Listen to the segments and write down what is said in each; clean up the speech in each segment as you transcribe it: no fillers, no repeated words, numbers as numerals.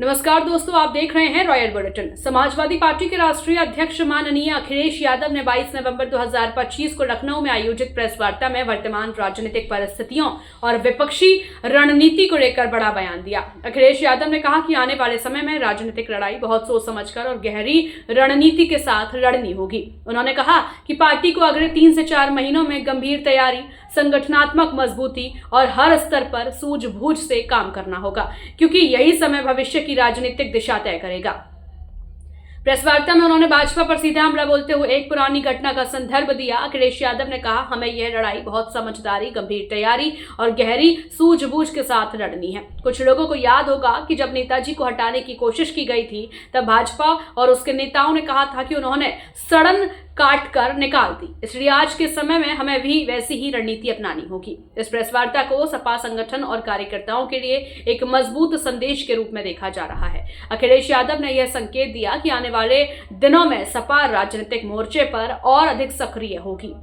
नमस्कार दोस्तों, आप देख रहे हैं रॉयल बुलेटिन। समाजवादी पार्टी के राष्ट्रीय अध्यक्ष माननीय अखिलेश यादव ने 22 नवंबर 2025 को लखनऊ में आयोजित प्रेस वार्ता में वर्तमान राजनीतिक परिस्थितियों और विपक्षी रणनीति को लेकर बड़ा बयान दिया। अखिलेश यादव ने कहा कि आने वाले समय में राजनीतिक लड़ाई बहुत सोच समझकर और गहरी रणनीति के साथ लड़नी होगी। उन्होंने कहा कि पार्टी को अगले 3 से 4 महीनों में गंभीर तैयारी, संगठनात्मक मजबूती और हर स्तर पर सूझबूझ से काम करना होगा, क्योंकि यही समय भविष्य की राजनीतिक दिशा तय करेगा। प्रेस वार्ता में उन्होंने भाजपा पर सीधा हमला बोलते हुए एक पुरानी घटना का संदर्भ दिया। अखिलेश यादव ने कहा, हमें यह लड़ाई बहुत समझदारी, गंभीर तैयारी और गहरी सूझबूझ के साथ लड़नी है। कुछ लोगों को याद होगा कि जब नेताजी को हटाने की कोशिश की गई थी, तब भाजपा और उसके नेताओं ने कहा था कि उन्होंने सड़न काट कर निकाल दी। इसलिए आज के समय में हमें भी वैसी ही रणनीति अपनानी होगी। इस प्रेस वार्ता को सपा संगठन और कार्यकर्ताओं के लिए एक मजबूत संदेश के रूप में देखा जा रहा है। अखिलेश यादव ने यह संकेत दिया कि आने वाले दिनों में सपा राजनीतिक मोर्चे पर और अधिक सक्रिय होगी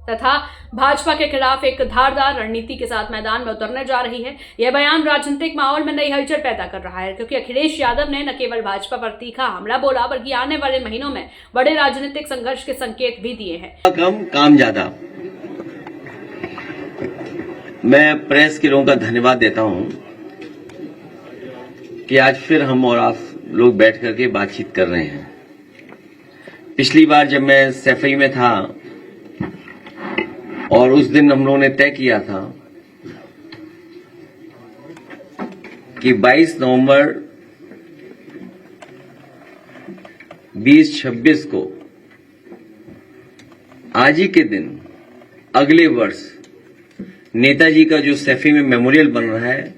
तथा भाजपा के खिलाफ एक धारदार रणनीति के साथ मैदान में उतरने जा रही है। यह बयान राजनीतिक माहौल में नई हलचल पैदा कर रहा है, क्योंकि अखिलेश यादव ने न केवल भाजपा पर तीखा हमला बोला, बल्कि आने वाले महीनों में बड़े राजनीतिक संघर्ष के संकेत भी दिए हैं। कम काम ज्यादा। मैं प्रेस के लोगों का धन्यवाद देता हूं कि आज फिर हम और आप लोग बैठ करके बातचीत कर रहे हैं। पिछली बार जब मैं सैफई में था और उस दिन हम लोगों ने तय किया था कि 22 नवंबर 2026 को आज ही के दिन अगले वर्ष नेताजी का जो सैफई में मेमोरियल बन रहा है,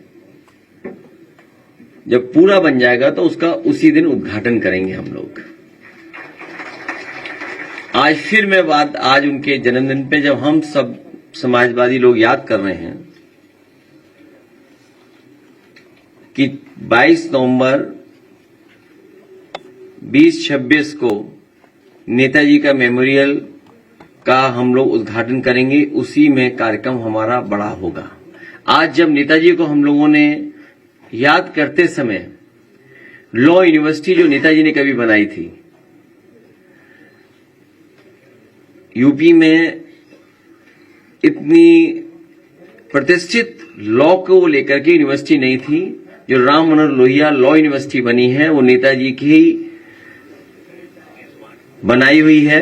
जब पूरा बन जाएगा तो उसका उसी दिन उद्घाटन करेंगे हम लोग। आज फिर मैं बात आज उनके जन्मदिन पे जब हम सब समाजवादी लोग याद कर रहे हैं कि 22 नवंबर 2026 को नेताजी का मेमोरियल का हम लोग उद्घाटन करेंगे, उसी में कार्यक्रम हमारा बड़ा होगा। आज जब नेताजी को हम लोगों ने याद करते समय लॉ यूनिवर्सिटी जो नेताजी ने कभी बनाई थी, यूपी में इतनी प्रतिष्ठित लॉ को लेकर के यूनिवर्सिटी नहीं थी। जो राम मनोहर लोहिया लॉ यूनिवर्सिटी बनी है वो नेताजी की ही बनाई हुई है।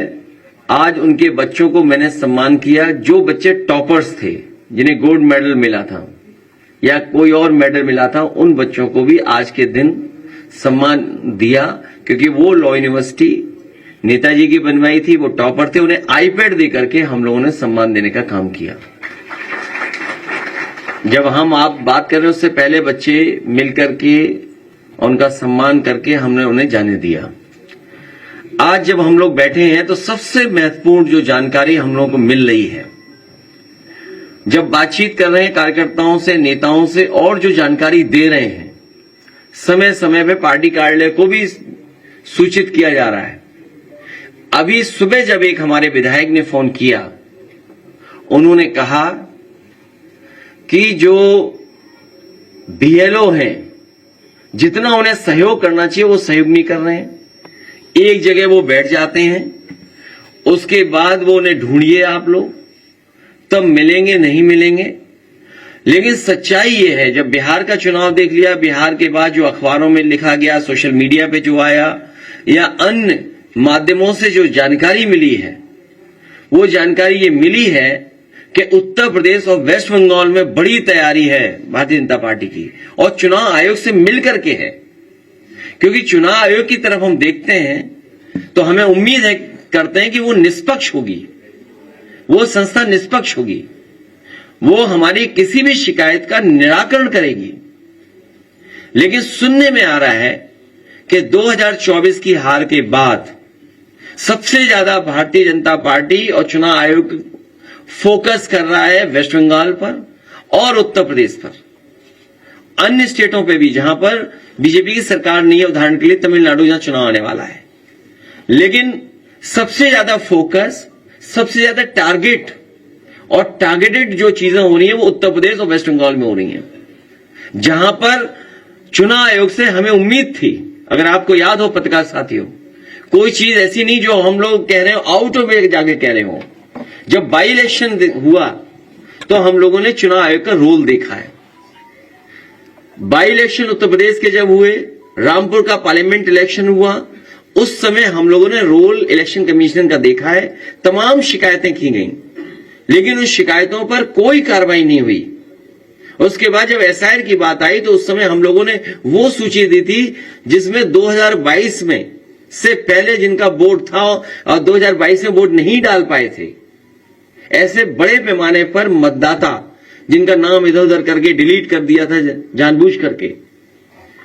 आज उनके बच्चों को मैंने सम्मान किया, जो बच्चे टॉपर्स थे, जिन्हें गोल्ड मेडल मिला था या कोई और मेडल मिला था, उन बच्चों को भी आज के दिन सम्मान दिया, क्योंकि वो लॉ यूनिवर्सिटी नेताजी की बनवाई थी, वो टॉपर थे। उन्हें आईपैड दे करके हम लोगों ने सम्मान देने का काम किया। जब हम आप बात कर रहे हैं, उससे पहले बच्चे मिलकर के उनका सम्मान करके हमने उन्हें जाने दिया। आज जब हम लोग बैठे हैं तो सबसे महत्वपूर्ण जो जानकारी हम लोगों को मिल रही है, जब बातचीत कर रहे हैं कार्यकर्ताओं से, नेताओं से, और जो जानकारी दे रहे हैं, समय समय पे पार्टी कार्यालय को भी सूचित किया जा रहा है। अभी सुबह जब एक हमारे विधायक ने फोन किया, उन्होंने कहा कि जो बीएलओ हैं, जितना उन्हें सहयोग करना चाहिए वो सहयोग नहीं कर रहे हैं। एक जगह वो बैठ जाते हैं, उसके बाद वो उन्हें ढूंढिए आप लोग, तब मिलेंगे, नहीं मिलेंगे। लेकिन सच्चाई ये है, जब बिहार का चुनाव देख लिया, बिहार के बाद जो अखबारों में लिखा गया, सोशल मीडिया पे जो आया या अन्य माध्यमों से जो जानकारी मिली है, वो जानकारी ये मिली है कि उत्तर प्रदेश और वेस्ट बंगाल में बड़ी तैयारी है भारतीय जनता पार्टी की, और चुनाव आयोग से मिलकर के है। क्योंकि चुनाव आयोग की तरफ हम देखते हैं तो हमें उम्मीद है, करते हैं कि वो निष्पक्ष होगी, वो संस्था निष्पक्ष होगी, वो हमारी किसी भी शिकायत का निराकरण करेगी। लेकिन सुनने में आ रहा है कि 2024 की हार के बाद सबसे ज्यादा भारतीय जनता पार्टी और चुनाव आयोग फोकस कर रहा है वेस्ट बंगाल पर और उत्तर प्रदेश पर, अन्य स्टेटों पे भी जहां पर बीजेपी की सरकार नहीं है, उदाहरण के लिए तमिलनाडु जहां चुनाव आने वाला है। लेकिन सबसे ज्यादा फोकस, सबसे ज्यादा टारगेट और टारगेटेड जो चीजें हो रही हैं वो उत्तर प्रदेश और वेस्ट बंगाल में हो रही हैं, जहां पर चुनाव आयोग से हमें उम्मीद थी, अगर आपको याद हो पत्रकार साथियों, कोई चीज ऐसी नहीं जो हम लोग कह रहे हो आउट ऑफ वे जाके कह रहे हो। जब बाई इलेक्शन हुआ तो हम लोगों ने चुनाव आयोग का रोल देखा है। बाई इलेक्शन उत्तर प्रदेश के जब हुए, रामपुर का पार्लियामेंट इलेक्शन हुआ, उस समय हम लोगों ने रोल इलेक्शन कमीशन का देखा है। तमाम शिकायतें की गई, लेकिन उस शिकायतों पर कोई कार्रवाई नहीं हुई। उसके बाद जब एसआईआर की बात आई तो उस समय हम लोगों ने वो सूची दी थी जिसमें 2022 में से पहले जिनका वोट था और 2022 में वोट नहीं डाल पाए थे, ऐसे बड़े पैमाने पर मतदाता जिनका नाम इधर उधर करके डिलीट कर दिया था जानबूझ करके,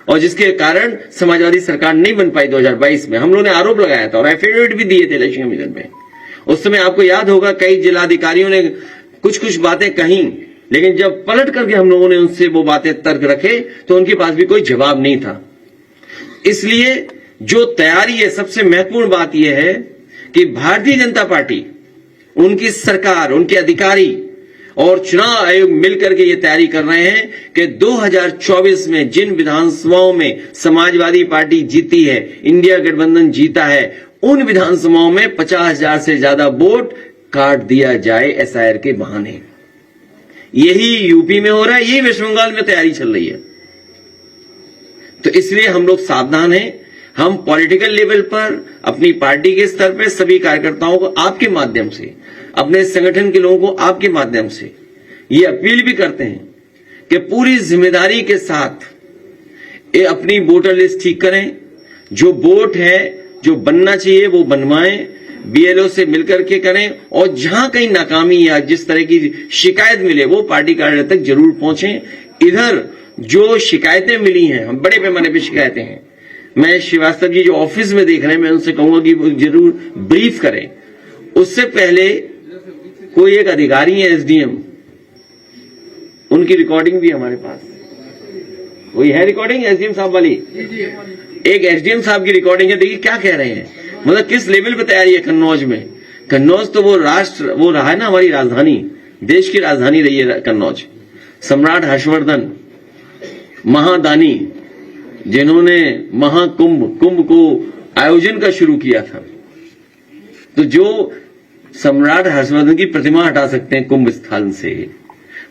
और जिसके कारण समाजवादी सरकार नहीं बन पाई 2022 में। हम लोगों ने आरोप लगाया था और एफिडेविट भी दिए थे इलेक्शन कमीशन में। उस समय आपको याद होगा कई जिलाधिकारियों ने कुछ बातें कही, लेकिन जब पलट करके हम लोगों ने उनसे वो बातें तर्क रखे तो उनके पास भी कोई जवाब नहीं था। इसलिए जो तैयारी है, सबसे महत्वपूर्ण बात यह है कि भारतीय जनता पार्टी, उनकी सरकार, उनके अधिकारी और चुनाव आयोग मिलकर के ये तैयारी कर रहे हैं कि 2024 में जिन विधानसभाओं में समाजवादी पार्टी जीती है, इंडिया गठबंधन जीता है, उन विधानसभाओं में 50,000 से ज्यादा वोट काट दिया जाए एसआईआर के बहाने। यही यूपी में हो रहा है, यही वेस्ट बंगाल में तैयारी चल रही है। तो इसलिए हम लोग सावधान हैं। हम पॉलिटिकल लेवल पर, अपनी पार्टी के स्तर पर सभी कार्यकर्ताओं को आपके माध्यम से, अपने संगठन के लोगों को आपके माध्यम से ये अपील भी करते हैं कि पूरी जिम्मेदारी के साथ ये अपनी वोटर लिस्ट ठीक करें। जो वोट है, जो बनना चाहिए वो बनवाएं, बीएलओ से मिलकर के करें, और जहां कहीं नाकामी या जिस तरह की शिकायत मिले वो पार्टी कार्यालय तक जरूर पहुंचें। इधर जो शिकायतें मिली हैं, हम बड़े पैमाने पर शिकायतें हैं, मैं श्रीवास्तव जी जो ऑफिस में देख रहे हैं, मैं उनसे कहूंगा कि वो जरूर ब्रीफ करें। उससे पहले कोई एक अधिकारी है एसडीएम, उनकी रिकॉर्डिंग भी हमारे पास, वही है रिकॉर्डिंग एसडीएम साहब वाली, एक एसडीएम साहब की रिकॉर्डिंग है। देखिए क्या कह रहे हैं, मतलब किस लेवल पे तैयारी है कन्नौज में। कन्नौज तो वो रहा है ना, हमारी राजधानी, देश की राजधानी रही है कन्नौज। सम्राट हर्षवर्धन महादानी, जिन्होंने कुंभ को आयोजन का शुरू किया था, तो जो सम्राट हर्षवर्धन की प्रतिमा हटा सकते हैं कुंभ स्थल से,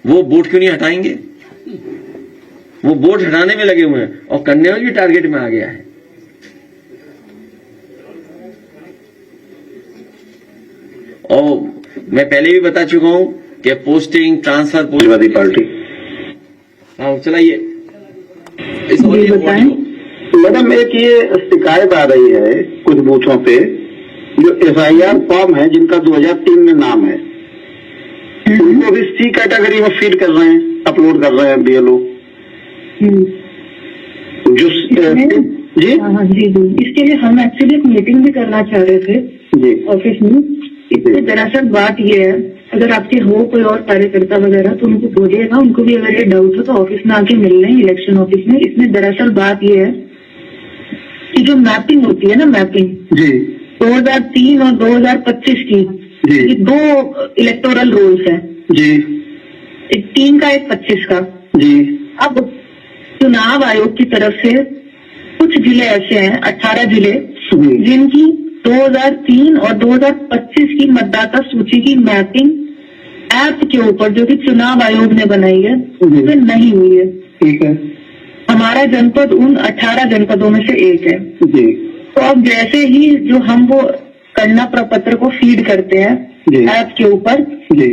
वो वोट क्यों नहीं हटाएंगे? वो वोट हटाने में लगे हुए हैं, और कन्नौज भी टारगेट में आ गया है। और मैं पहले भी बता चुका हूं कि पोस्टिंग ट्रांसफर समाजवादी पार्टी, हाँ चलाइए इस बताएं। मैडम एक ये शिकायत आ रही है कुछ बूथों पे, जो एफआईआर फॉर्म है जिनका 2003 में नाम है, उनको भी सी कैटेगरी में फीड कर रहे हैं, अपलोड कर रहे हैं बीएलओ। जो जी हाँ जी इसके लिए हम एक्चुअली एक मीटिंग भी करना चाह रहे थे जी ऑफिस में। इसमें दरअसल बात ये है, अगर आपके हो कोई और कार्यकर्ता वगैरह तो उनको बोलिएगा, उनको भी अगर ये डाउट हो तो ऑफिस में आके मिल लें, इलेक्शन ऑफिस में। इसमें दरअसल बात ये है कि जो मैपिंग होती है ना, मैपिंग जी 2003 और 2025 की, जी ये 2 इलेक्टोरल रोल्स हैं, जी एक 3 का एक 25 का। जी अब चुनाव आयोग की तरफ से कुछ जिले ऐसे हैं, 18 जिले, जिनकी 2003 और 2025 की मतदाता सूची की मैपिंग ऐप के ऊपर, जो कि चुनाव आयोग ने बनाई है, उसमें नहीं हुई है। ठीक है। हमारा जनपद उन 18 जनपदों में से एक है। जी तो अब जैसे ही जो हम वो गणना प्रपत्र को फीड करते हैं जी ऐप के ऊपर, जी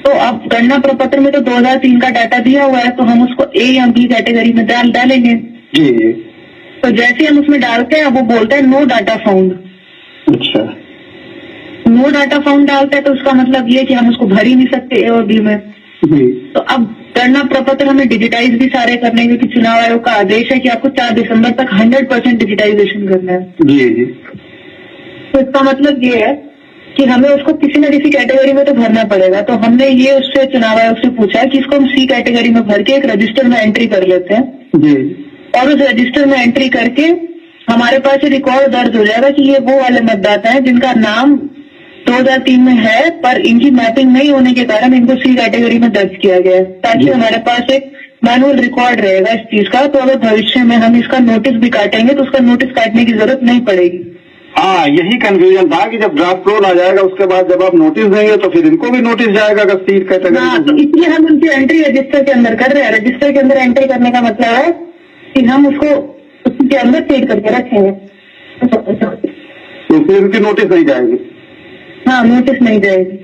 तो अब गणना प्रपत्र में तो 2003 का डाटा दिया हुआ है, तो हम उसको ए या बी कैटेगरी में डालेंगे। जी जी तो जैसे हम उसमें डालते हैं वो बोलता है नो डाटा फाउंड। अच्छा। नो डाटा फाउंड डालता है तो उसका मतलब ये कि हम उसको भर ही नहीं सकते ए और बी में। जी तो अब गणना प्रपत्र हमें डिजिटाइज भी सारे करने हैं, क्योंकि चुनाव आयोग का आदेश है कि आपको 4 दिसंबर तक 100% डिजिटाइजेशन करना है। जी जी तो इसका मतलब ये है कि हमें उसको किसी न किसी कैटेगरी में तो भरना पड़ेगा। तो हमने ये उससे चुनाव आयोग से पूछा है कि इसको हम सी कैटेगरी में भर के एक रजिस्टर में एंट्री कर लेते हैं, जी और उस रजिस्टर में एंट्री करके हमारे पास ये रिकॉर्ड दर्ज हो जाएगा कि ये वो वाले मतदाता हैं जिनका नाम 2003 में है, पर इनकी मैपिंग नहीं होने के कारण इनको सी कैटेगरी में दर्ज किया गया है, ताकि हमारे पास एक मैनुअल रिकॉर्ड रहेगा इस चीज का, तो अगर भविष्य में हम इसका नोटिस भी काटेंगे तो उसका नोटिस काटने की जरूरत नहीं पड़ेगी। हाँ, यही कंफ्यूजन था कि जब ड्राफ्ट रोल आ जाएगा उसके बाद जब आप नोटिस देंगे तो फिर इनको भी नोटिस जाएगा अगर सी हाँ, तो कैटेगरी। इसलिए हम उनकी एंट्री रजिस्टर के अंदर कर रहे हैं। रजिस्टर के अंदर एंट्री करने का मतलब है कि हम उसको उसके अंदर सीड करके रखेंगे। तो फिर इनकी नोटिस नहीं जाएगी। हाँ, नोटिस नहीं जाएगी,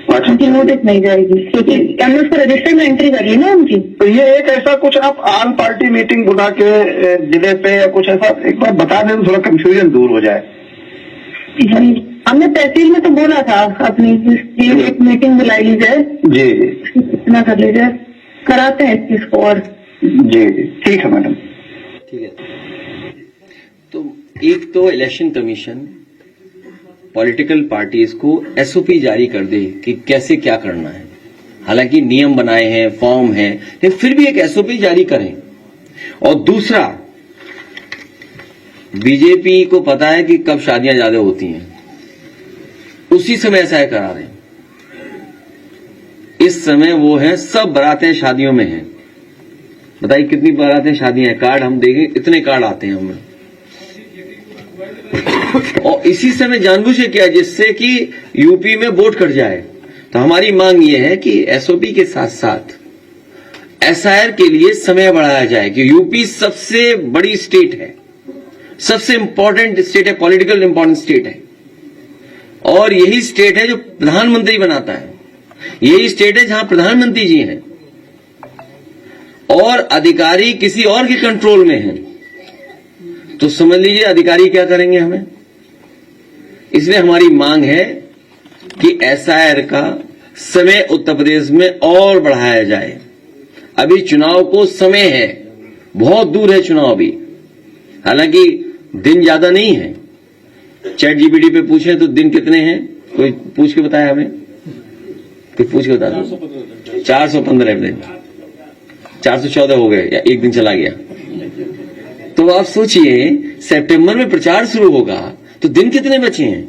अच्छा, उनकी नोटिस नहीं जाएगी क्योंकि हमने उसको रजिस्टर में एंट्री करी ना उनकी। तो ये एक ऐसा कुछ आप ऑल पार्टी मीटिंग बुला के जिले पे या कुछ ऐसा एक बार बता दें तो थोड़ा कंफ्यूजन दूर हो जाए। हमने तहसील में तो बोला था अपनी एक मीटिंग बुलाई ली जाए, जी जी इतना कर लीजिए, कराते हैं इस चीज को। और जी जी ठीक है मैडम। ठीक है। तो एक तो इलेक्शन कमीशन पॉलिटिकल पार्टीज को एसओपी जारी कर दे कि कैसे क्या करना है। हालांकि नियम बनाए हैं, फॉर्म है, लेकिन फिर भी एक एसओपी जारी करें। और दूसरा, बीजेपी को पता है कि कब शादियां ज्यादा होती हैं, उसी समय ऐसा करा रहे हैं। इस समय वो है, सब बारातें शादियों में हैं। बताइए कितनी बारातें शादियां हैं, कार्ड हम देखें, इतने कार्ड आते हैं हमें। और इसी समय जानबूझ के किया जिससे कि यूपी में वोट कट जाए। तो हमारी मांग यह है कि एसओपी के साथ साथ एसआईआर के लिए समय बढ़ाया जाए कि यूपी सबसे बड़ी स्टेट है, सबसे इंपॉर्टेंट स्टेट है, पॉलिटिकल इंपॉर्टेंट स्टेट है। और यही स्टेट है जो प्रधानमंत्री बनाता है, यही स्टेट है जहां प्रधानमंत्री जी हैं और अधिकारी किसी और के कंट्रोल में हैं। तो समझ लीजिए अधिकारी क्या करेंगे हमें। इसलिए हमारी मांग है कि एसआईआर का समय उत्तर प्रदेश में और बढ़ाया जाए। अभी चुनाव को समय है, बहुत दूर है चुनाव अभी, हालांकि दिन ज्यादा नहीं है। चैट जीपीटी पे पूछे तो दिन कितने हैं, कोई पूछ के बताया हमें, कोई पूछ के बता दो। 415 दिन, 414 हो गए या एक दिन चला गया। तो आप सोचिए सितंबर में प्रचार शुरू होगा तो दिन कितने बचे हैं।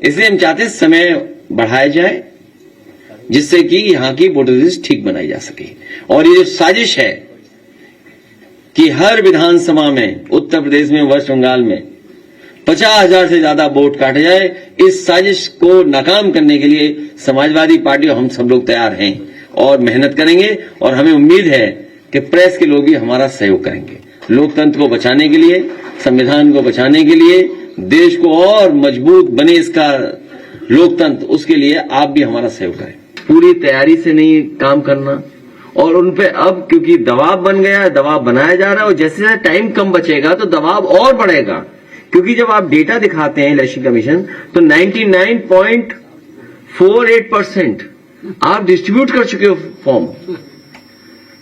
इसलिए हम चाहते हैं समय बढ़ाया जाए जिससे कि यहां की वोटर लिस्ट ठीक बनाई जा सके। और ये जो साजिश है कि हर विधानसभा में उत्तर प्रदेश में, वेस्ट बंगाल में 50,000 से ज्यादा वोट काटे जाए, इस साजिश को नाकाम करने के लिए समाजवादी पार्टी और हम सब लोग तैयार हैं और मेहनत करेंगे। और हमें उम्मीद है कि प्रेस के लोग भी हमारा सहयोग करेंगे लोकतंत्र को बचाने के लिए, संविधान को बचाने के लिए, देश को और मजबूत बने इसका लोकतंत्र, उसके लिए आप भी हमारा सहयोग करें। पूरी तैयारी से नहीं काम करना और उन पे अब क्योंकि दबाव बन गया है, दबाव बनाया जा रहा है और जैसे जैसे टाइम कम बचेगा तो दबाव और बढ़ेगा। क्योंकि जब आप डेटा दिखाते हैं इलेक्शन कमीशन तो 99.48% आप डिस्ट्रीब्यूट कर चुके हो फॉर्म।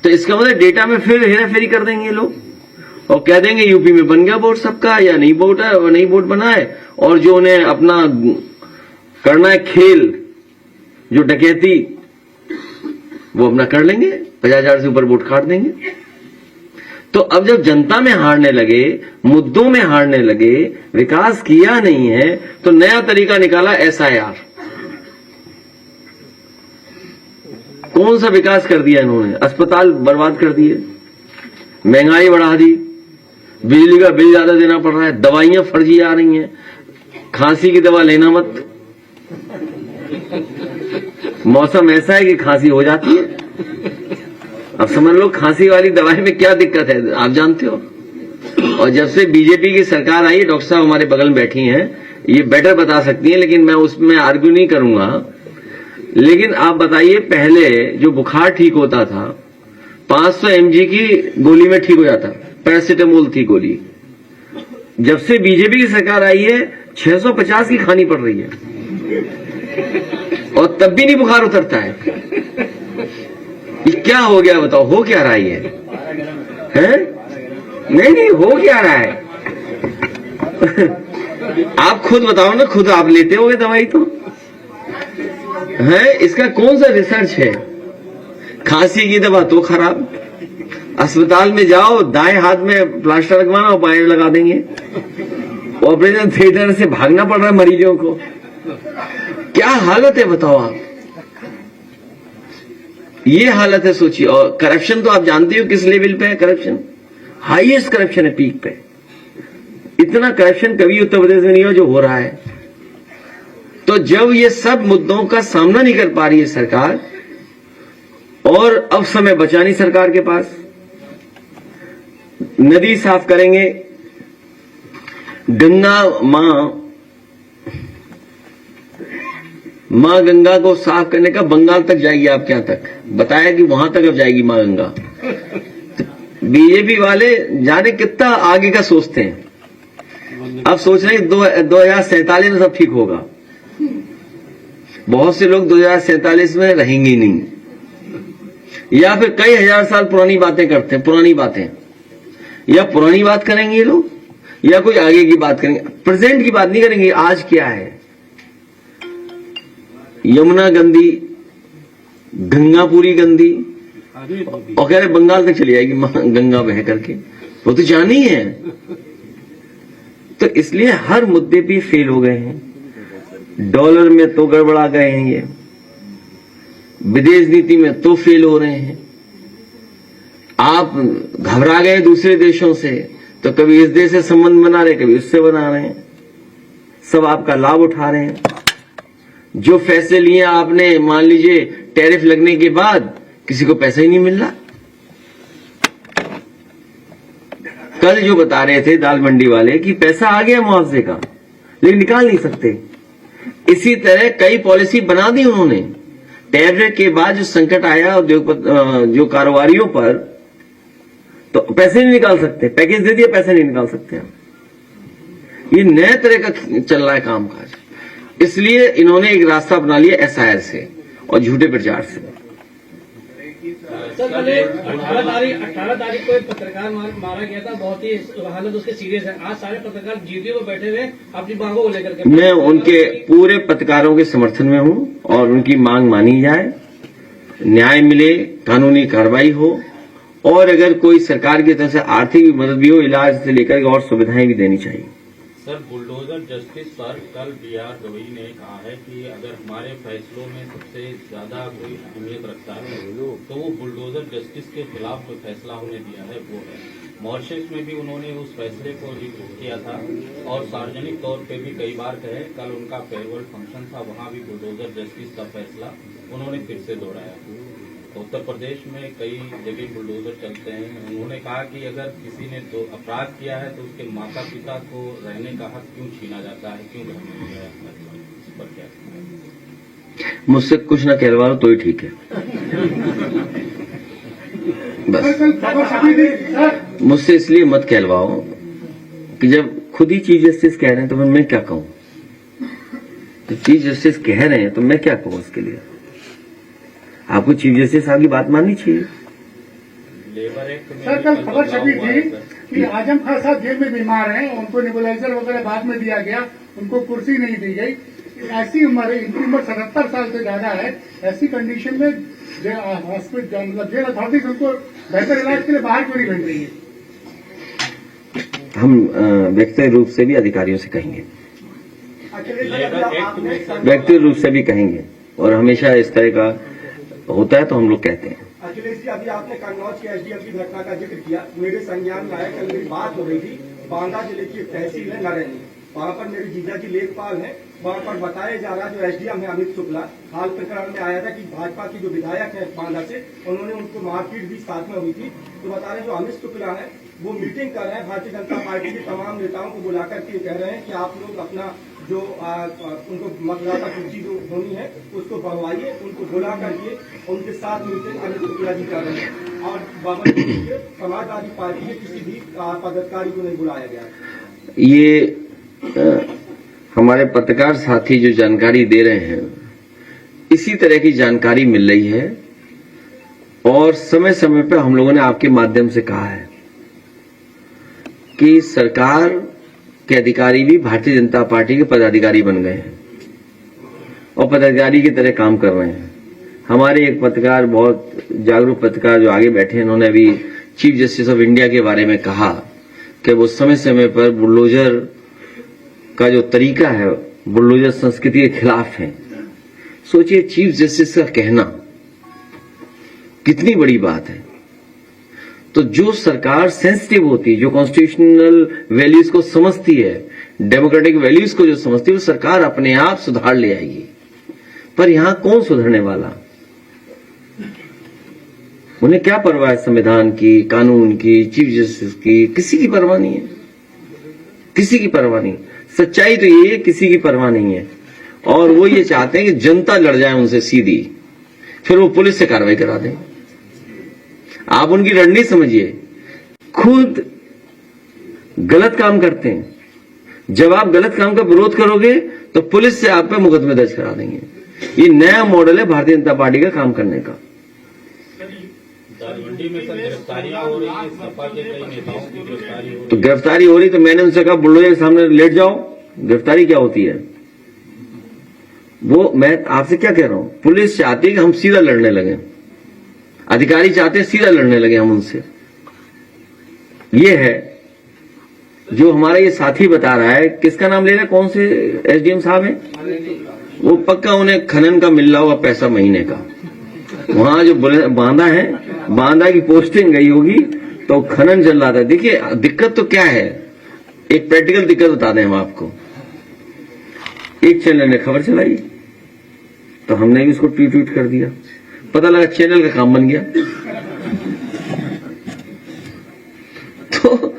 तो इसका मतलब डेटा में फिर हेराफेरी कर देंगे लोग और कह देंगे यूपी में बन गया वोट सबका या नहीं वोट है और नहीं वोट बना है। और जो उन्हें अपना करना है खेल, जो डकैती, वो अपना कर लेंगे, 50,000 से ऊपर वोट काट देंगे। तो अब जब जनता में हारने लगे, मुद्दों में हारने लगे, विकास किया नहीं है, तो नया तरीका निकाला एसआईआर। कौन सा विकास कर दिया इन्होंने, अस्पताल बर्बाद कर दिए, महंगाई बढ़ा दी, बिजली का बिल ज्यादा देना पड़ रहा है, दवाइयां फर्जी आ रही हैं, खांसी की दवा लेना मत, मौसम ऐसा है कि खांसी हो जाती है। अब समझ लो खांसी वाली दवाई में क्या दिक्कत है, आप जानते हो। और जब से बीजेपी की सरकार आई, डॉक्टर साहब हमारे बगल में बैठी हैं, ये बेटर बता सकती हैं, लेकिन मैं उसमें आर्ग्यू नहीं करूंगा। लेकिन आप बताइए, पहले जो बुखार ठीक होता था 500 mg की गोली में ठीक हो जाता, पैरासिटामोल थी गोली। जब से बीजेपी की सरकार आई है 650 की खानी पड़ रही है और तब भी नहीं बुखार उतरता है। ये क्या हो गया बताओ, हो क्या रहा है? नहीं हो क्या रहा है? आप खुद बताओ ना, खुद आप लेते होगे दवाई तो है। इसका कौन सा रिसर्च है? खांसी की दवा तो खराब, अस्पताल में जाओ, दाएं हाथ में प्लास्टर लगवाना और बाएं लगा देंगे। ऑपरेशन थिएटर से भागना पड़ रहा है मरीजों को। क्या हालत है बताओ आप। ये हालत है, सोचिए। और करप्शन तो आप जानते हो किस लेवल पे है करप्शन, हाईएस्ट करप्शन है, पीक पे। इतना करप्शन कभी उत्तर प्रदेश में नहीं हो जो हो रहा है। तो जब ये सब मुद्दों का सामना नहीं कर पा रही है सरकार, और अब समय बचा नहीं सरकार के पास, नदी साफ करेंगे, गंगा मां गंगा को साफ करने का बंगाल तक जाएगी, आपके यहां तक बताया कि वहां तक अब जाएगी मां गंगा। तो बीजेपी वाले जाने कितना आगे का सोचते हैं। अब सोच रहे हैं 2047 में सब ठीक होगा। बहुत से लोग 2047 में रहेंगे ही नहीं, या फिर कई हजार साल पुरानी बातें करते हैं, पुरानी बातें, या पुरानी बात करेंगे ये लोग, या कोई आगे की बात करेंगे, प्रेजेंट की बात नहीं करेंगे। आज क्या है, यमुना गंदी, गंगा पूरी गंदी, और कह रहे बंगाल तक चली जाएगी गंगा बह करके, वो तो जानी है। तो इसलिए हर मुद्दे पे फेल हो गए हैं। डॉलर में तो गड़बड़ा गए हैं, ये विदेश नीति में तो फेल हो रहे हैं। आप घबरा गए दूसरे देशों से, तो कभी इस देश से संबंध बना रहे, कभी उससे बना रहे हैं, सब आपका लाभ उठा रहे हैं। जो फैसले लिए आपने, मान लीजिए टैरिफ लगने के बाद किसी को पैसा ही नहीं मिल रहा। कल जो बता रहे थे दाल मंडी वाले कि पैसा आ गया मुआवजे का, लेकिन निकाल नहीं सकते। इसी तरह कई पॉलिसी बना दी उन्होंने। टैरिफ के बाद जो संकट आया जो कारोबारियों पर, तो पैसे नहीं निकाल सकते, पैकेज दे दिया, पैसे नहीं निकाल सकते। ये नए तरह का चल रहा है कामकाज। इसलिए इन्होंने एक रास्ता अपना लिया एसआईआर से और झूठे प्रचार से। सर, कल 18 तारीख को एक पत्रकार मारा गया था, बहुत ही हालत उसके सीरियस है। आज सारे पत्रकार जीटीओ में बैठे हुए अपनी मांगों को लेकर के। मैं उनके पूरे पत्रकारों के समर्थन में हूं और उनकी मांग मानी जाए, न्याय मिले, कानूनी कार्रवाई हो, और अगर कोई सरकार की तरफ से आर्थिक मदद भी हो, इलाज से लेकर और सुविधाएं भी देनी चाहिए। सर, बुलडोजर जस्टिस पर कल बीआर गवई ने कहा है कि अगर हमारे फैसलों में सबसे ज्यादा कोई अहमियत रखता है तो वो बुलडोजर जस्टिस के खिलाफ जो फैसला उन्हें दिया है वो है। मॉरिशस में भी उन्होंने उस फैसले को रिपोर्ट किया था और सार्वजनिक तौर पे भी कई बार कहे। कल उनका फेयरवेल फंक्शन था, वहां भी बुलडोजर जस्टिस का फैसला उन्होंने फिर से दोहराया। उत्तर प्रदेश में कई जगह बुलडोजर चलते हैं। उन्होंने कहा कि अगर किसी ने तो अपराध किया है तो उसके माता पिता को रहने का हक क्यों छीना जाता है, क्यों घर में गया, इस पर क्या? मुझसे कुछ ना कहलवा लो तो ही ठीक है, बस। मुझसे इसलिए मत कहलवाओ कि जब खुद ही चीफ जस्टिस कह रहे हैं तो मैं क्या कहूं। तो चीफ जस्टिस कह रहे हैं तो मैं क्या कहूं उसके लिए। आपको चीफ जस्टिस साहब की बात माननी चाहिए। लेबर एक्ट में सर, कल खबर छपी थी कि आजम खान साहब जेल में बीमार हैं, उनको नेबुलाइजर वगैरह बाद में दिया गया, उनको कुर्सी नहीं दी गई। ऐसी उम्र, इनकी उम्र 77 साल से ज्यादा है। ऐसी कंडीशन में हॉस्पिटल मतलब जेल अथॉरिटीज उनको बेहतर इलाज के लिए बाहर क्यों नहीं भेज रही है? हम व्यक्तिगत रूप से भी अधिकारियों से कहेंगे, व्यक्तिगत रूप से भी कहेंगे, और हमेशा इस तरह का होता है तो हम लोग कहते हैं। अखिलेश जी, अभी आपने कन्नौज के एसडीएम की घटना का जिक्र किया, मेरे संज्ञान में आया। कल मेरी बात हो रही थी, बांदा जिले की एक तहसील है नरैनी, वहाँ पर मेरे जीजा जी लेखपाल हैं। वहाँ पर बताया जा रहा जो एसडीएम है अमित शुक्ला, हाल प्रकरण में आया था कि भाजपा की जो विधायक है बांदा से, उन्होंने उनको मारपीट भी साथ में हुई थी। तो बता रहे जो अमित शुक्ला है वो मीटिंग कर रहे हैं, भारतीय जनता पार्टी के तमाम नेताओं को बुलाकर के कह रहे हैं कि आप लोग अपना जो उनको मतदाता सूची जो होनी है उसको बढ़वाइए, उनको बुला करके उनके साथ मीटिंग अमित शुक्ला जी कर रहे हैं। और बाबरपुर के समाजवादी पार्टी के किसी भी पदाधिकारी को नहीं बुलाया गया। ये हमारे पत्रकार साथी जो जानकारी दे रहे हैं, इसी तरह की जानकारी मिल रही है, और समय समय पर हम लोगों ने आपके माध्यम से कहा है कि सरकार के अधिकारी भी भारतीय जनता पार्टी के पदाधिकारी बन गए हैं और पदाधिकारी की तरह काम कर रहे हैं। हमारे एक पत्रकार, बहुत जागरूक पत्रकार जो आगे बैठे हैं, उन्होंने अभी चीफ जस्टिस ऑफ इंडिया के बारे में कहा कि वो समय समय पर बुलडोजर का जो तरीका है, बुलडोजर संस्कृति के खिलाफ है। सोचिए चीफ जस्टिस का कहना कितनी बड़ी बात है। तो जो सरकार सेंसिटिव होती है, जो कॉन्स्टिट्यूशनल वैल्यूज को समझती है, डेमोक्रेटिक वैल्यूज को जो समझती है, वो सरकार अपने आप सुधार ले आएगी। पर यहां कौन सुधरने वाला? उन्हें क्या परवाह है संविधान की, कानून की, चीफ जस्टिस की? किसी की परवाह नहीं है, किसी की परवाह नहीं। सच्चाई तो ये है, किसी की परवाह नहीं है। और वो ये चाहते हैं कि जनता लड़ जाए उनसे सीधी, फिर वो पुलिस से कार्रवाई करा दें। आप उनकी रणनीति समझिए, खुद गलत काम करते हैं। जब आप गलत काम का विरोध करोगे तो पुलिस से आप पे मुकदमे दर्ज करा देंगे। ये नया मॉडल है भारतीय जनता पार्टी का काम करने का। दारूबंदी में सर गिरफ्तारियां हो रही है, सपा के कई नेताओं की गिरफ्तारी हो रही तो गिरफ्तारी हो रही, तो मैंने उनसे कहा बुलडोजर के सामने लेट जाओ। गिरफ्तारी क्या होती है? वो मैं आपसे क्या कह रहा हूं, पुलिस चाहती है कि हम सीधा लड़ने लगे, अधिकारी चाहते हैं सीधा लड़ने लगे हम उनसे। ये है जो हमारा ये साथी बता रहा है। किसका नाम ले रहा है? कौन से एसडीएम साहब हैं? वो पक्का उन्हें खनन का मिल रहा होगा पैसा महीने का। वहां जो बांदा है, बांदा की पोस्टिंग गई होगी तो खनन चल रहा था। देखिए दिक्कत तो क्या है, एक प्रैक्टिकल दिक्कत बता दें हम आपको। एक चैनल ने खबर चलाई तो हमने भी उसको ट्वीट कर दिया, पता लगा चैनल का काम बन गया। तो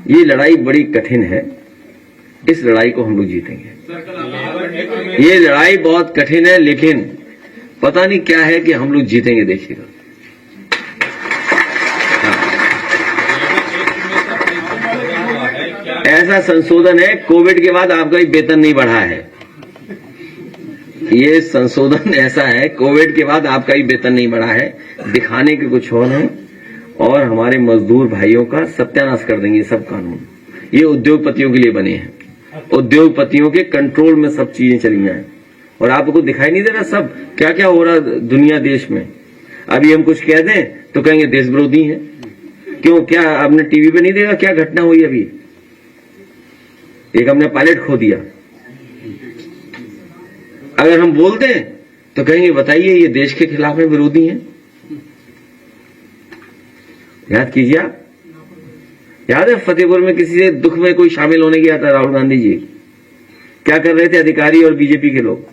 ये लड़ाई बड़ी कठिन है, इस लड़ाई को हम लोग जीतेंगे। ये लड़ाई बहुत कठिन है, लेकिन पता नहीं क्या है कि हम लोग जीतेंगे, देखिएगा। ऐसा संशोधन है, कोविड के बाद आपका वेतन नहीं बढ़ा है। ये संशोधन ऐसा है, कोविड के बाद आपका ही वेतन नहीं बढ़ा है, दिखाने के कुछ और है, और हमारे मजदूर भाइयों का सत्यानाश कर देंगे सब कानून। ये उद्योगपतियों के लिए बने हैं, उद्योगपतियों के कंट्रोल में सब चीजें चली जाए। और आपको दिखाई नहीं दे रहा सब क्या क्या हो रहा दुनिया देश में? अभी हम कुछ कह दें तो कहेंगे देश विरोधी हैं। क्यों? क्या आपने टीवी पे नहीं देखा क्या घटना हुई? अभी एक हमने पायलट खो दिया। अगर हम बोल दें तो कहेंगे बताइए ये देश के खिलाफ है, विरोधी हैं। याद कीजिए आप, याद है फतेहपुर में किसी से दुख में कोई शामिल होने गया था, राहुल गांधी जी क्या कर रहे थे? अधिकारी और बीजेपी के लोग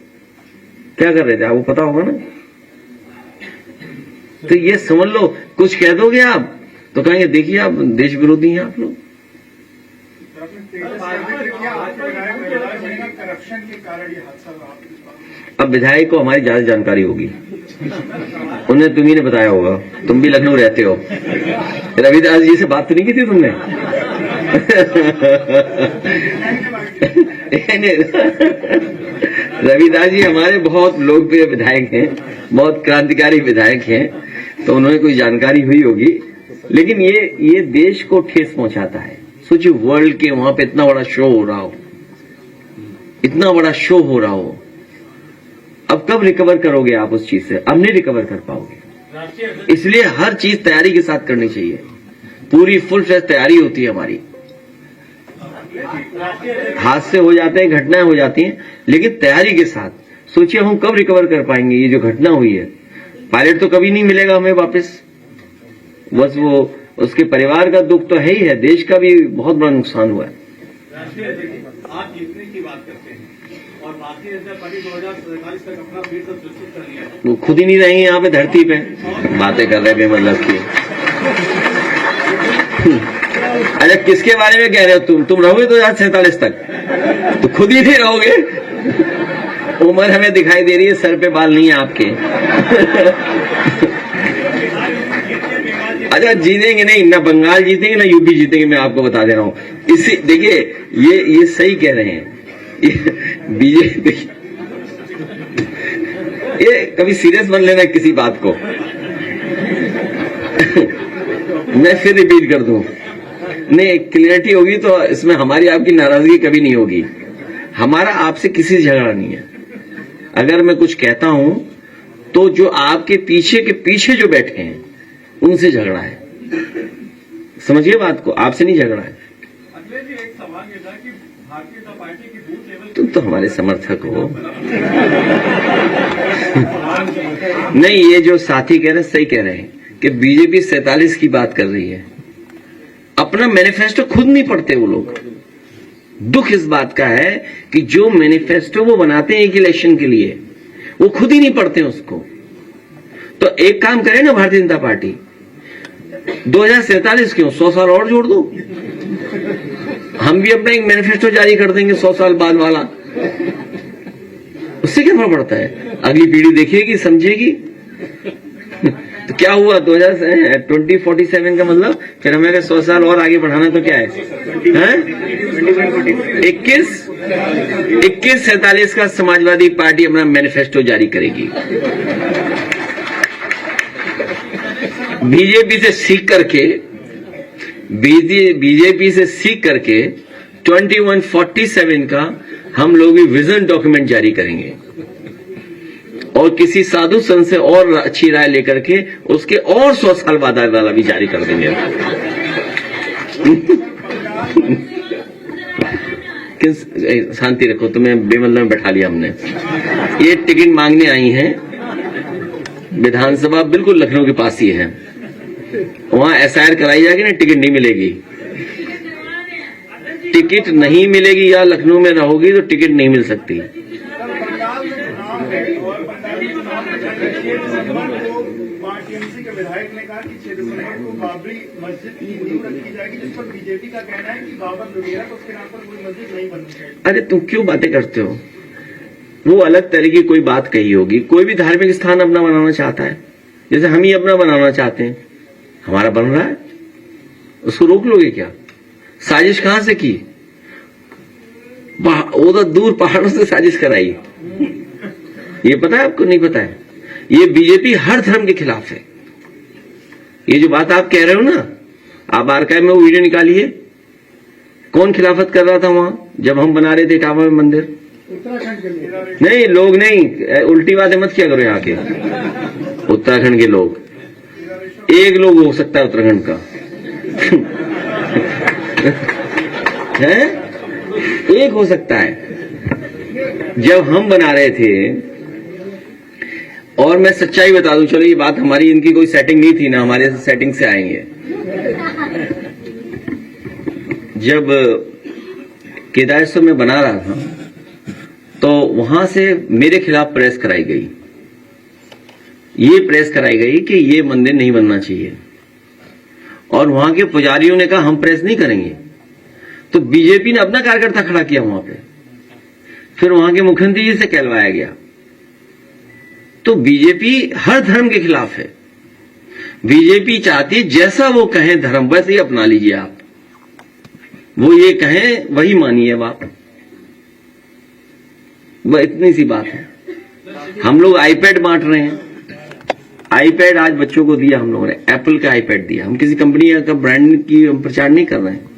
क्या कर रहे थे आपको पता होगा ना। तो ये समझ लो, कुछ कह दोगे आप तो कहेंगे देखिए आप देश विरोधी हैं आप लोग। करप्शन के कारण ये हादसा हुआ। अब विधायक को हमारी ज्यादा जानकारी होगी, उन्हें तुम्ही ने बताया होगा, तुम भी लखनऊ रहते हो। रविदास जी से बात तो नहीं की थी तुमने? रविदास जी हमारे बहुत लोकप्रिय विधायक हैं, बहुत क्रांतिकारी विधायक हैं, तो उन्हें कोई जानकारी हुई होगी। लेकिन ये देश को ठेस पहुंचाता है। सोचिए वर्ल्ड के वहां पे इतना बड़ा शो हो रहा हो, इतना बड़ा शो हो रहा हो, अब कब रिकवर करोगे आप उस चीज से? अब नहीं रिकवर कर पाओगे। इसलिए हर चीज तैयारी के साथ करनी चाहिए, पूरी फुल फ्लैश तैयारी होती है हमारी। हादसे हो जाते हैं, घटनाएं हो जाती हैं, लेकिन तैयारी के साथ। सोचिए हम कब रिकवर कर पाएंगे? ये जो घटना हुई है, पायलट तो कभी नहीं मिलेगा हमें वापस, बस वो उसके परिवार का दुख तो है ही है, देश का भी बहुत बड़ा नुकसान हुआ है। आप जीतने की बात करते हैं और भारतीय जनता पार्टी 2047 तक अपना फिर से सुनिश्चित कर लिया है। वो खुद ही नहीं रहेंगे यहाँ पे धरती पे, बातें कर रहे हैं बेमतलब की। अरे किसके बारे में कह रहे हो तुम रहोगे 2047 तक, तो खुद ही नहीं रहोगे। उम्र हमें दिखाई दे रही है, सर पे बाल नहीं है आपके। अच्छा जीतेंगे नहीं, ना बंगाल जीतेंगे ना यूपी जीतेंगे, मैं आपको बता दे रहा हूं। इसी देखिए ये सही कह रहे हैं बीजेपी। ये कभी सीरियस बन लेना किसी बात को। मैं फिर रिपीट कर दूं, नहीं क्लियरिटी होगी तो इसमें हमारी आपकी नाराजगी कभी नहीं होगी। हमारा आपसे किसी झगड़ा नहीं है। अगर मैं कुछ कहता हूं तो जो आपके पीछे के पीछे जो बैठे हैं उनसे झगड़ा है। समझिए बात को, आपसे नहीं झगड़ा है। अखिलेश जी एक सवाल ये था कि भारतीय जनता पार्टी की बूथ लेवल तुम तो हमारे समर्थक हो। नहीं, ये जो साथी कह रहे हैं सही कह रहे हैं कि बीजेपी 47 की बात कर रही है, अपना मैनिफेस्टो खुद नहीं पढ़ते वो लोग। दुख इस बात का है कि जो मैनिफेस्टो वो बनाते हैं एक इलेक्शन के लिए, वो खुद ही नहीं पढ़ते उसको। तो एक काम करे ना भारतीय जनता पार्टी, 2047 क्यों, 100 साल और जोड़ दो, हम भी अपना एक मैनिफेस्टो जारी कर देंगे 100 साल बाद वाला। उससे क्या फर्क पड़ता है, अगली पीढ़ी देखेगी, समझेगी। तो क्या हुआ 2047 का मतलब, फिर हमें अगर 100 साल और आगे बढ़ाना तो क्या है, 2147 का समाजवादी पार्टी अपना मैनिफेस्टो जारी करेगी। बीजेपी से सीख करके 2147 का हम लोग भी विजन डॉक्यूमेंट जारी करेंगे और किसी साधु संत से और अच्छी राय लेकर के उसके और 100 साल बाद वाला भी जारी कर देंगे। शांति रखो, तुम्हें बेमतलब में बैठा लिया हमने। ये टिकट मांगने आई हैं, विधानसभा बिल्कुल लखनऊ के पास ही है, वहां एसआईआर कराई जाएगी ना, टिकट नहीं मिलेगी। टिकट नहीं मिलेगी, या लखनऊ में रहोगी तो टिकट नहीं मिल सकती। टीएमसी के विधायक ने कहा कि 6 दिसंबर को बाबरी मस्जिद की नींव रखी जाएगी, जिस पर बीजेपी का कहना है कि बाबर लुटेरा तो उसके नाम पर कोई मस्जिद नहीं बननी चाहिए। अरे तुम क्यों बातें करते हो, वो अलग तरह की कोई बात कही होगी। कोई भी धार्मिक स्थान अपना बनाना चाहता है, जैसे हम ही अपना बनाना चाहते हैं, हमारा बन रहा है, उसको रोक लोगे क्या? साजिश कहां से की, उधर दूर पहाड़ों से साजिश कराई, ये पता है आपको? नहीं पता है? ये बीजेपी हर धर्म के खिलाफ है। ये जो बात आप कह रहे हो ना, आप आर्काइव में वो वीडियो निकालिए, कौन खिलाफत कर रहा था वहां जब हम बना रहे थे इटावा में मंदिर? उत्तराखंड के लोग। नहीं, लोग नहीं, उल्टी बातें मत किया करो यहाँ के। उत्तराखंड के लोग, एक लोग हो सकता है उत्तराखंड का है, एक हो सकता है। जब हम बना रहे थे, और मैं सच्चाई बता दूं, चलो ये बात हमारी, इनकी कोई सेटिंग नहीं थी ना, हमारे सेटिंग से आएंगे। जब केदारेश्वर में बना रहा था तो वहां से मेरे खिलाफ प्रेस कराई गई, ये प्रेस कराई गई कि ये मंदिर नहीं बनना चाहिए, और वहां के पुजारियों ने कहा हम प्रेस नहीं करेंगे। तो बीजेपी ने अपना कार्यकर्ता खड़ा किया वहां पे, फिर वहां के मुख्यमंत्री जी से कहलवाया गया। तो बीजेपी हर धर्म के खिलाफ है। बीजेपी चाहती है जैसा वो कहें धर्म वैसे ही अपना लीजिए आप, वो ये कहें वही मानिए आप, वह इतनी सी बात है। हम लोग आईपैड बांट रहे हैं, आईपैड आज बच्चों को दिया हम लोगों ने, एप्पल का आईपैड दिया। हम किसी कंपनी का ब्रांड की प्रचार नहीं कर रहे हैं,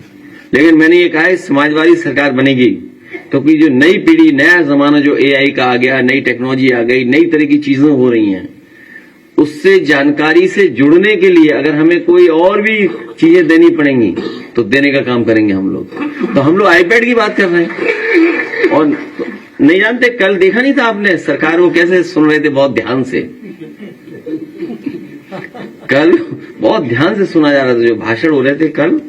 लेकिन मैंने ये कहा है समाजवादी सरकार बनेगी क्योंकि जो नई पीढ़ी, नया जमाना जो एआई का आ गया, नई टेक्नोलॉजी आ गई, नई तरह की चीजें हो रही हैं, उससे जानकारी से जुड़ने के लिए अगर हमें कोई और भी चीजें देनी पड़ेंगी तो देने का काम करेंगे हम लोग। तो हम लोग आईपैड की बात कर रहे हैं, और नहीं जानते, कल देखा नहीं था आपने सरकार को कैसे सुन रहे थे, बहुत ध्यान से। कल बहुत ध्यान से सुना जा रहा था, जो भाषण हो रहे थे कल,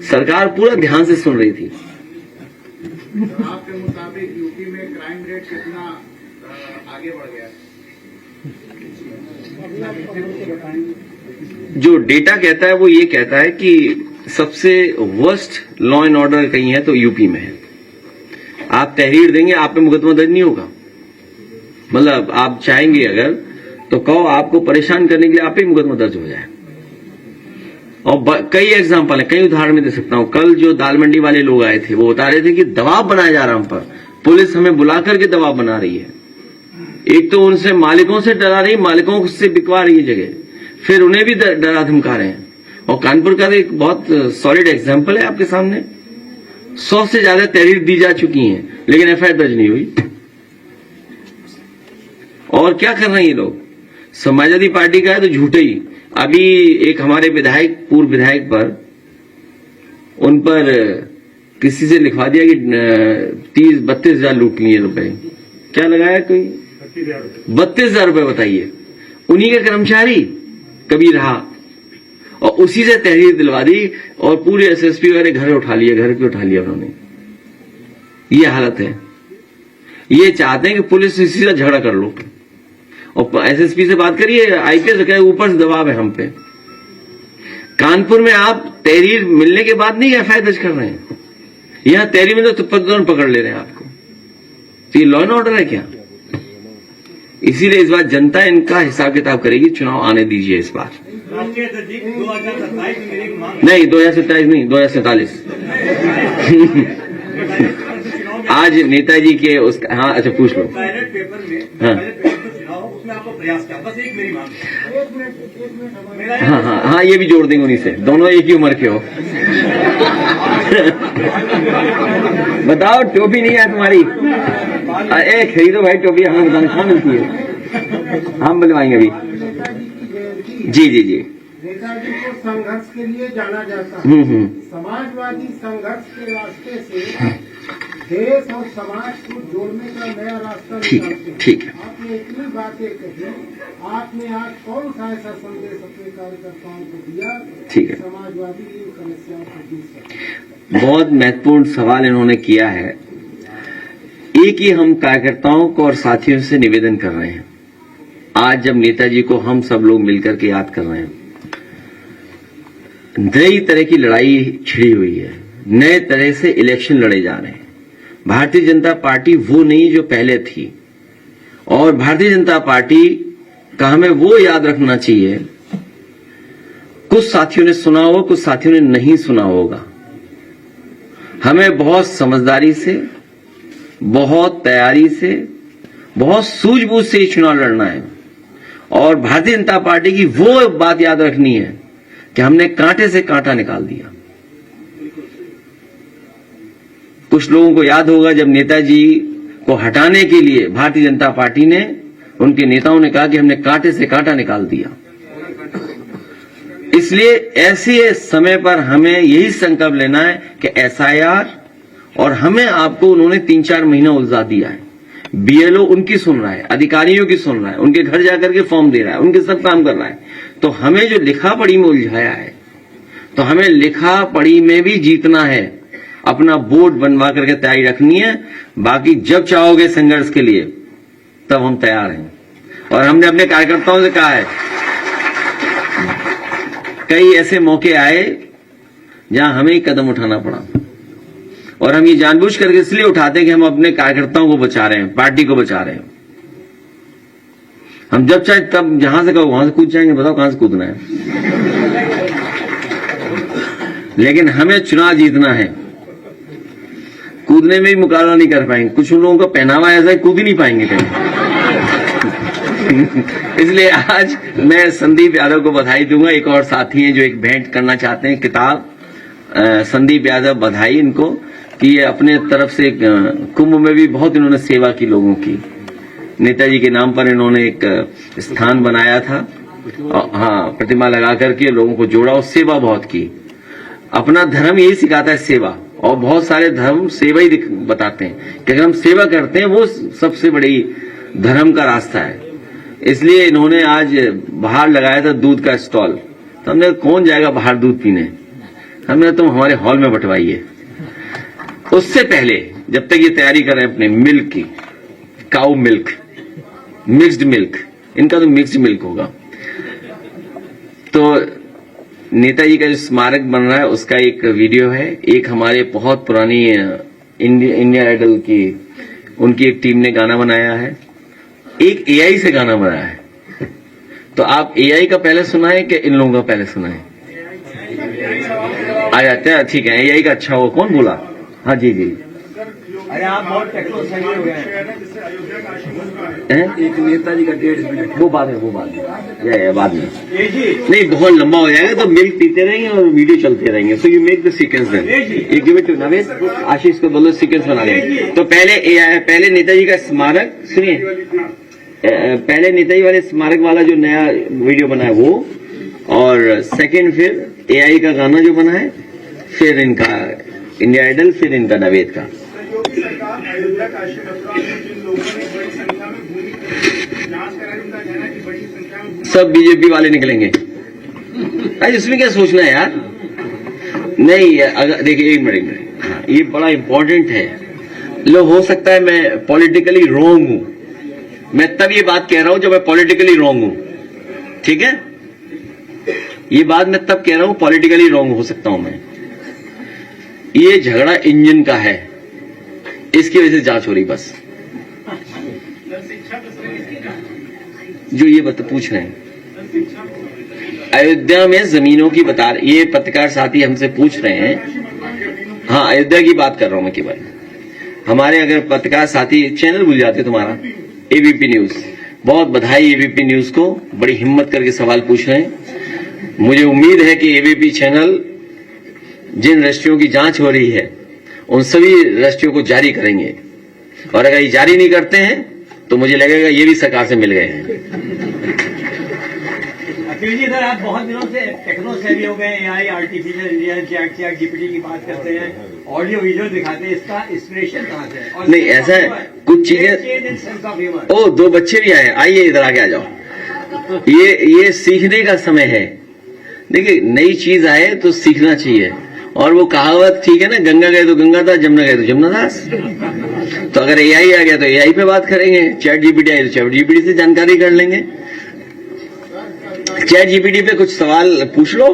सरकार पूरा ध्यान से सुन रही थी। आपके मुताबिक यूपी में क्राइम रेट कितना आगे बढ़ गया है? जो डेटा कहता है वो ये कहता है कि सबसे वर्स्ट लॉ एंड ऑर्डर कहीं है तो यूपी में है। आप तहरीर देंगे, आप पे मुकदमा दर्ज नहीं होगा, मतलब आप चाहेंगे अगर तो कहो आपको परेशान करने के लिए आप ही मुकदमा दर्ज हो जाए। और कई एग्जाम्पल है, कई उदाहरण में दे सकता हूं। कल जो दाल मंडी वाले लोग आए थे वो बता रहे थे कि दबाव बनाया जा रहा हम पर, पुलिस हमें बुला करके दबाव बना रही है। एक तो उनसे मालिकों से डरा रही, मालिकों से बिकवा रही है जगह, फिर उन्हें भी डरा धमका रहे हैं। और कानपुर का एक बहुत सॉलिड एग्जाम्पल है आपके सामने, 100 से ज्यादा तहरीर दी जा चुकी हैं लेकिन एफआईआर दर्ज नहीं हुई। और क्या कर रहे हैं ये लोग? समाजवादी पार्टी का है तो झूठे ही। अभी एक हमारे विधायक, पूर्व विधायक पर, उन पर किसी से लिखवा दिया कि 32,000 लूट लिए रुपए, क्या लगाया कोई 32,000 रुपए, बताइए। उन्हीं का कर्मचारी कभी रहा और उसी से तहरीर दिलवा दी और पूरे एसएसपी वगैरह घर पे उठा लिया उन्होंने। ये हालत है। ये चाहते हैं कि पुलिस इसी से झगड़ा कर लो और एसएसपी से बात करिए, आईपीएस के ऊपर से दबाव है हम पे। कानपुर में आप तहरीर मिलने के बाद नहीं एफआईआर दर्ज कर रहे हैं, यहां तहरीर में तो पकड़ ले रहे हैं आपको। तो ये लॉ एंड ऑर्डर है क्या? इसीलिए इस बार जनता इनका हिसाब किताब करेगी। चुनाव आने दीजिए इस बार। नहीं 2027 नहीं, 2047। आज नेताजी के उसका, हाँ अच्छा पूछ लो। हाँ हाँ, ये भी जोड़ देंगे उन्हीं से, दोनों एक ही उम्र के हो। बताओ टोपी नहीं है तुम्हारी? अरे खरीदो भाई टोपी, हमें बताना कहाँ मिलती है, हम बुलवाएंगे अभी। जी जी जी। नेताजी को संघर्ष के लिए जाना जाता है। समाजवादी संघर्ष के रास्ते से देश और समाज को जोड़ने का नया रास्ता निकालते हैं। ठीक है। आपने इतनी बातें कही, आपने आज कौन सा ऐसा संदेश अपने कार्यकर्ताओं को दिया? ठीक है। समाजवादी इन समस्याओं को दूर करें। बहुत महत्वपूर्ण सवाल इन्होंने किया है। एक ही हम कार्यकर्ताओं को और साथियों से निवेदन कर रहे हैं, आज जब नेताजी को हम सब लोग मिलकर के याद कर रहे हैं, नई तरह की लड़ाई छिड़ी हुई है, नए तरह से इलेक्शन लड़े जा रहे हैं। भारतीय जनता पार्टी वो नहीं जो पहले थी, और भारतीय जनता पार्टी का हमें वो याद रखना चाहिए। कुछ साथियों ने सुना होगा, कुछ साथियों ने नहीं सुना होगा। हमें बहुत समझदारी से, बहुत तैयारी से, बहुत सूझबूझ से ये चुनाव लड़ना है। और भारतीय जनता पार्टी की वो बात याद रखनी है कि हमने कांटे से कांटा निकाल दिया। कुछ लोगों को याद होगा जब नेताजी को हटाने के लिए भारतीय जनता पार्टी ने, उनके नेताओं ने कहा कि हमने कांटे से कांटा निकाल दिया। इसलिए ऐसे समय पर हमें यही संकल्प लेना है कि एसआईआर, और हमें आपको उन्होंने 3-4 महीना उलझा दिया है। बीएलओ उनकी सुन रहा है, अधिकारियों की सुन रहा है, उनके घर जाकर के फॉर्म दे रहा है, उनके सब काम कर रहा है। तो हमें जो लिखा पढ़ी में उलझाया है, तो हमें लिखा पढ़ी में भी जीतना है। अपना बोर्ड बनवा करके तैयारी रखनी है। बाकी जब चाहोगे संघर्ष के लिए तब हम तैयार हैं। और हमने अपने कार्यकर्ताओं से कहा है, कई ऐसे मौके आए जहां हमें ही कदम उठाना पड़ा, और हम ये जानबूझ करके इसलिए उठाते हैं कि हम अपने कार्यकर्ताओं को बचा रहे हैं, पार्टी को बचा रहे हैं। हम जब चाहे तब जहां से कहो वहां से कूद जाएंगे, बताओ कहां से कूदना है। लेकिन हमें चुनाव जीतना है। कूदने में भी मुकाबला नहीं कर पाएंगे। कुछ लोगों का पहनावा ऐसा है, कूद ही नहीं पाएंगे कहीं। इसलिए आज मैं संदीप यादव को बधाई दूंगा। एक और साथी हैं जो एक भेंट करना चाहते हैं, किताब। संदीप यादव, बधाई इनको कि ये अपने तरफ से कुंभ में भी बहुत इन्होंने सेवा की लोगों की। नेताजी के नाम पर इन्होंने एक स्थान बनाया था, हाँ, प्रतिमा लगा करके लोगों को जोड़ा और सेवा बहुत की। अपना धर्म यही सिखाता है, सेवा। और बहुत सारे धर्म सेवा ही बताते हैं कि अगर हम सेवा करते हैं वो सबसे बड़ी धर्म का रास्ता है। इसलिए इन्होंने आज बाहर लगाया था दूध का स्टॉल। तो हमने कौन जाएगा बाहर दूध पीने, हमने तुम हमारे हॉल में बंटवाइए। उससे पहले जब तक ये तैयारी कर रहे हैं अपने मिल्क की, काऊ मिल्क, मिक्स्ड मिल्क, इनका तो मिक्स्ड मिल्क होगा। तो नेताजी का जो स्मारक बन रहा है उसका एक वीडियो है। एक हमारे बहुत पुरानी इंडिया आइडल की उनकी एक टीम ने गाना बनाया है, एक एआई से गाना बनाया है। तो आप एआई का पहले सुनाएं कि इन लोगों का पहले सुनाएं? आ जाते हैं, ठीक है। एआई का अच्छा हो, कौन बोला? हाँ जी जी। अरे आप बहुत टेक्नोलॉजी हो गए हैं। एक नेताजी का 1.5 मिनट, वो बात है, या बाद में नहीं, बहुत लंबा हो जाएगा। तो मिल्क पीते रहेंगे और वीडियो चलते रहेंगे। So you make the sequence then, you give it to Navesh, Ashish को बोलो सीक्वेंस बना लेंगे। तो पहले नेताजी का स्मारक सुनिए, पहले नेताजी वाले स्मारक वाला जो नया वीडियो बना है वो, और सेकंड फिर एआई का गाना जो बना है, फिर इनका इंडिया आइडल, फिर इनका नवेद का। योगी सरकार अयोध्या काशी मथुरा में जिन लोगों ने बड़ी संख्या में भूमि नाश कराई, उनका कहना है कि बड़ी संख्या में सब बीजेपी वाले निकलेंगे। अरे इसमें क्या सोचना है यार। नहीं, अगर देखिए एक मिनट, हाँ, ये बड़ा इंपॉर्टेंट है। लो, हो सकता है मैं पॉलिटिकली रॉन्ग हूं, मैं तब ये बात कह रहा हूं जब मैं पॉलिटिकली रॉन्ग हूं, ठीक है। ये बात मैं तब कह रहा हूं पॉलिटिकली रॉन्ग हो सकता हूं मैं। ये झगड़ा इंजन का है, इसकी वजह से जांच हो रही बस। जो ये पूछ रहे हैं अयोध्या में जमीनों की बता रहे, ये पत्रकार साथी हमसे पूछ रहे हैं। हाँ, अयोध्या की बात कर रहा हूं मैं केवल। हमारे अगर पत्रकार साथी, चैनल भूल जाते तुम्हारा, एबीपी न्यूज, बहुत बधाई एबीपी न्यूज को, बड़ी हिम्मत करके सवाल पूछ रहे हैं। मुझे उम्मीद है कि एबीपी चैनल जिन रजिस्ट्रियों की जांच हो रही है उन सभी रजिस्ट्रियों को जारी करेंगे, और अगर ये जारी नहीं करते हैं तो मुझे लगेगा ये भी सरकार से मिल गए हैं। अखिल जी, इधर आप बहुत दिनों से टेक्नो सेवी हो गए, AI, artificial intelligence, chat GPT की बात करते हैं, ऑडियो वीडियो दिखाते हैं, इसका इंस्पिरेशन कहाँ से है? और नहीं, ऐसा है कुछ चीजें। ओ, 2 बच्चे भी आए, आइए इधर आगे आ जाओ। ये सीखने का समय है। देखिए, नई चीज आए तो सीखना चाहिए, और वो कहावत ठीक है ना, गंगा गए तो गंगादास, जमुना गए तो जमुनादास। तो अगर एआई आ गया तो एआई पे बात करेंगे, चैट जीपीटी आई तो चैट जीपीटी से जानकारी कर लेंगे। चैट जीपीटी पे कुछ सवाल पूछ लो,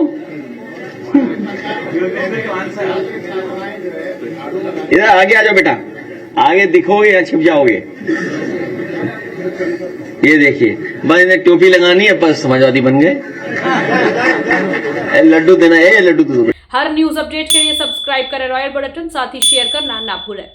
इधर आगे आ जाओ बेटा, आगे दिखोगे या छिप जाओगे। ये देखिए, बस इन्हें टोपी लगानी है, बस समाजवादी बन गए। लड्डू देना है, लड्डू तो। हर न्यूज अपडेट के लिए सब्सक्राइब करें रॉयल बुलेटिन, साथ ही शेयर करना ना भूलें।